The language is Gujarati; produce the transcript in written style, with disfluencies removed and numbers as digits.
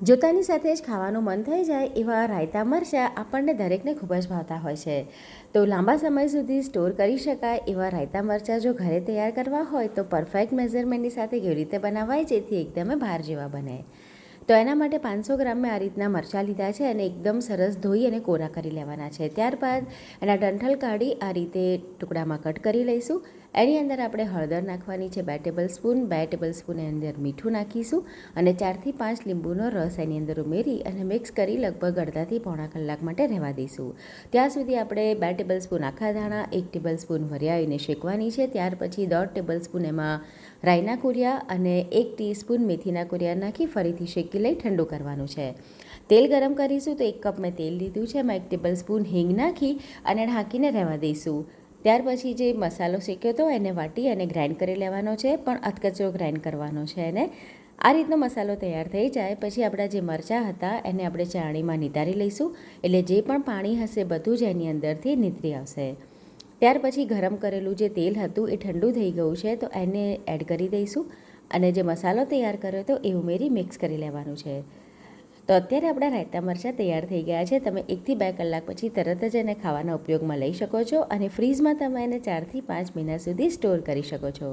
જોતાની સાથે જ ખાવાનું મન થઈ જાય એવા રાયતા મરચાં આપણને દરેકને ખૂબ જ ભાવતા હોય છે. તો લાંબા સમય સુધી સ્ટોર કરી શકાય એવા રાયતા મરચાં જો ઘરે તૈયાર કરવા હોય તો પરફેક્ટ મેઝરમેન્ટની સાથે કેવી રીતે બનાવાય જેથી એકદમ બહાર જેવા બને. તો એના માટે 500 ગ્રામ મેં આ રીતના મરચાં લીધા છે અને એકદમ સરસ ધોઈ અને કોરા કરી લેવાના છે. ત્યારબાદ એના ડંઠલ કાઢી આ રીતે ટુકડામાં કટ કરી લઈશું. એની અંદર આપણે હળદર નાખવાની છે 2 ટેબલસ્પૂન, 2 ટેબલસ્પૂન એની અંદર મીઠું નાખીશું અને 4થી 5 લીંબુનો રસ એની અંદર ઉમેરી અને મિક્સ કરી લગભગ અડધાથી પોણા કલાક માટે રહેવા દઈશું. ત્યાં સુધી આપણે 2 ટેબલસ્પૂન આખા ધાણા, 1 ટેબલસ્પૂન વરિયાળીને શેકવાની છે. ત્યાર પછી 1.5 ટેબલસ્પૂન એમાં રાઈના કુરિયા અને 1 ટીસ્પૂન મેથીના કુરિયા નાખી ફરીથી શેકી લઈ ઠંડુ કરવાનું છે. તેલ ગરમ કરીશું તો 1 કપ મેં તેલ લીધું છે. એમાં 1 ટેબલસ્પૂન હિંગ નાખી અને ઢાંકીને રહેવા દઈશું. ત્યાર પછી જે મસાલો શેક્યો હતો એને વાટી અને ગ્રાઇન્ડ કરી લેવાનો છે, પણ અધકચરો ગ્રાઇન્ડ કરવાનો છે એને. આ રીતનો મસાલો તૈયાર થઈ જાય પછી આપણા જે મરચાં હતા એને આપણે ચાળણીમાં નિતારી લઈશું, એટલે જે પણ પાણી હશે બધું જ એની અંદરથી નીતરી આવશે. ત્યાર પછી ગરમ કરેલું જે તેલ હતું એ ઠંડુ થઈ ગયું છે તો એને એડ કરી દઈશું અને જે મસાલો તૈયાર કર્યો હતો એ ઉમેરી મિક્સ કરી લેવાનું છે. તો અત્યારે આપણા રાયતા મરચાં તૈયાર થઈ ગયા છે. તમે 1થી 2 કલાક પછી તરત જ એને ખાવાના ઉપયોગમાં લઈ શકો છો અને ફ્રીઝમાં તમે એને 4થી 5 મહિના સુધી સ્ટોર કરી શકો છો.